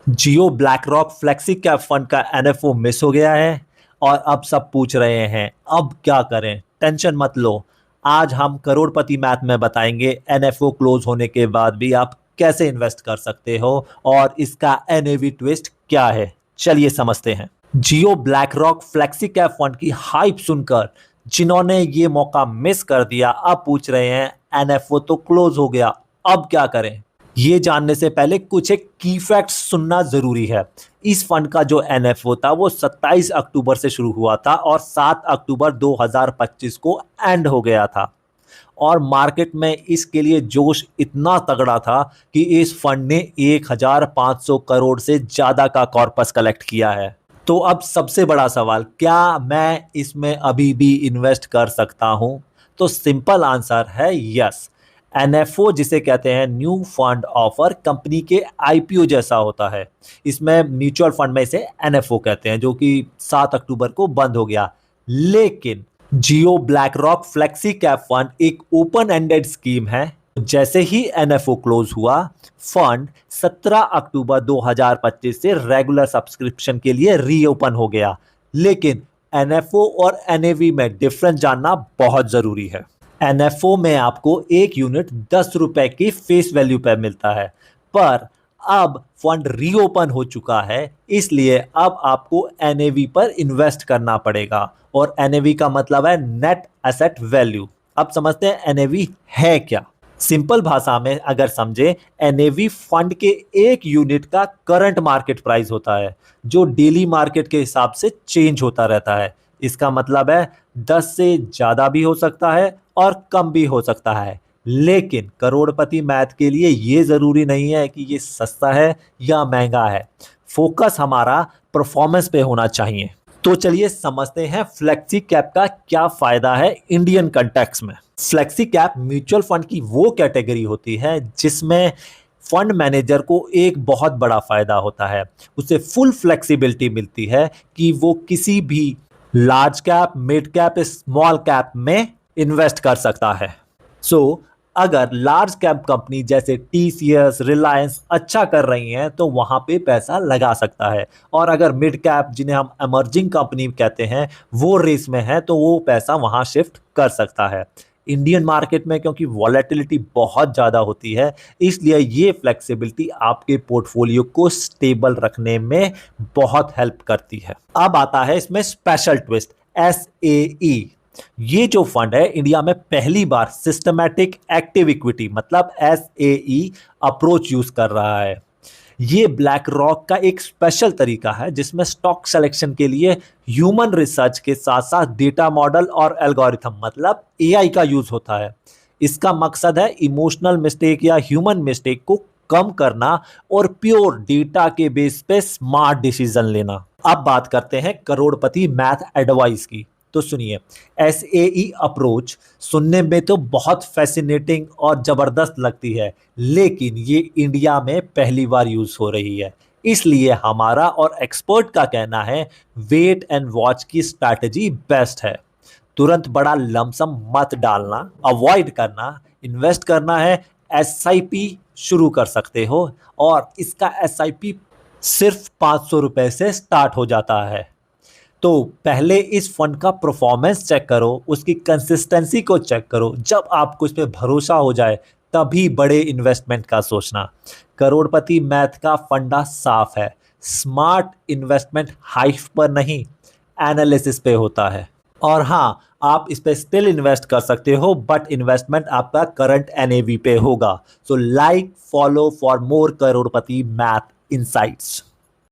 जियो BlackRock flexi cap fund का NFO miss हो गया है और अब सब पूछ रहे हैं अब क्या करें। टेंशन मत लो, आज हम करोड़पति मैथ में बताएंगे एनएफओ क्लोज होने के बाद भी आप कैसे इन्वेस्ट कर सकते हो और इसका एनएवी ट्विस्ट क्या है। चलिए समझते हैं। Jio BlackRock flexi cap fund की हाइप सुनकर जिन्होंने ये मौका मिस कर दिया अब पूछ रहे हैं एनएफओ तो क्लोज हो गया, अब क्या करें। ये जानने से पहले कुछ एक की फैक्ट्स सुनना जरूरी है। इस फंड का जो एनएफओ था वो 27 अक्टूबर से शुरू हुआ था और 7 अक्टूबर 2025 को एंड हो गया था। और मार्केट में इसके लिए जोश इतना तगड़ा था कि इस फंड ने 1500 करोड़ से ज्यादा का कॉर्पस कलेक्ट किया है। तो अब सबसे बड़ा सवाल, क्या मैं इसमें अभी भी इन्वेस्ट कर सकता हूं? तो सिंपल आंसर है यस। एनएफओ जिसे कहते हैं न्यू फंड ऑफर, कंपनी के आईपीओ जैसा होता है। इसमें म्यूचुअल फंड में इसे एनएफओ कहते हैं, जो कि 7 अक्टूबर को बंद हो गया। लेकिन Jio BlackRock flexi cap fund एक ओपन एंडेड स्कीम है। जैसे ही एनएफओ क्लोज हुआ, फंड 17 अक्टूबर 2025 से रेगुलर सब्सक्रिप्शन के लिए रीओपन हो गया। लेकिन एनएफओ और एनएवी में डिफरेंस जानना बहुत जरूरी है। एनएफओ में आपको एक यूनिट 10 रुपए की फेस वैल्यू पर मिलता है, पर अब फंड रीओपन हो चुका है, इसलिए अब आपको एनएवी पर इन्वेस्ट करना पड़ेगा। और एनएवी का मतलब है नेट एसेट वैल्यू। अब समझते हैं एनएवी है क्या। सिंपल भाषा में अगर समझे, एनएवी फंड के एक यूनिट का करंट मार्केट प्राइस होता है, जो डेली मार्केट के हिसाब से चेंज होता रहता है। इसका मतलब है 10 से ज्यादा भी हो सकता है और कम भी हो सकता है। लेकिन करोड़पति मैथ के लिए ये जरूरी नहीं है कि ये सस्ता है या महंगा है। फोकस हमारा परफॉर्मेंस पे होना चाहिए। तो चलिए समझते हैं फ्लेक्सी कैप का क्या फायदा है इंडियन कंटेक्स्ट में। फ्लेक्सी कैप म्यूचुअल फंड की वो कैटेगरी होती है जिसमें फंड मैनेजर को एक बहुत बड़ा फायदा होता है। उसे फुल फ्लेक्सिबिलिटी मिलती है कि वो किसी भी large cap, mid cap, small cap में इन्वेस्ट कर सकता है। सो अगर लार्ज कैप कंपनी जैसे टीसीएस, रिलायंस अच्छा कर रही हैं तो वहां पे पैसा लगा सकता है। और अगर मिड कैप, जिन्हें हम इमर्जिंग कंपनी कहते हैं, वो रेस में है तो वो पैसा वहां शिफ्ट कर सकता है। इंडियन मार्केट में क्योंकि वॉलेटिलिटी बहुत ज़्यादा होती है, इसलिए ये फ्लेक्सिबिलिटी आपके पोर्टफोलियो को स्टेबल रखने में बहुत हेल्प करती है। अब आता है इसमें स्पेशल ट्विस्ट, एसएई। ये जो फंड है इंडिया में पहली बार सिस्टमैटिक एक्टिव इक्विटी मतलब एसएई अप्रोच यूज कर रहा है। ये ब्लैक रॉक का एक स्पेशल तरीका है जिसमें स्टॉक सिलेक्शन के लिए ह्यूमन रिसर्च के साथ साथ डेटा मॉडल और एल्गोरिथम मतलब एआई का यूज होता है। इसका मकसद है इमोशनल मिस्टेक या ह्यूमन मिस्टेक को कम करना और प्योर डेटा के बेस पे स्मार्ट डिसीजन लेना। अब बात करते हैं करोड़पति मैथ एडवाइस की। तो सुनिए, एसएई अप्रोच सुनने में तो बहुत फैसिनेटिंग और जबरदस्त लगती है, लेकिन ये इंडिया में पहली बार यूज हो रही है। इसलिए हमारा और एक्सपर्ट का कहना है वेट एंड वॉच की स्ट्रैटेजी बेस्ट है। तुरंत बड़ा लमसम मत डालना, अवॉइड करना। इन्वेस्ट करना है, एसआईपी शुरू कर सकते हो और इसका एसआईपी सिर्फ 500 रुपए से स्टार्ट हो जाता है। तो पहले इस फंड का परफॉर्मेंस चेक करो, उसकी कंसिस्टेंसी को चेक करो। जब आपको इस पे भरोसा हो जाए तभी बड़े इन्वेस्टमेंट का सोचना। करोड़पति मैथ का फंडा साफ है, स्मार्ट इन्वेस्टमेंट हाइप पर नहीं, एनालिसिस पे होता है। और हाँ, आप इस पे स्टिल इन्वेस्ट कर सकते हो, बट इन्वेस्टमेंट आपका करंट एनएवी पे होगा। So like, follow for more Crorepati math insights.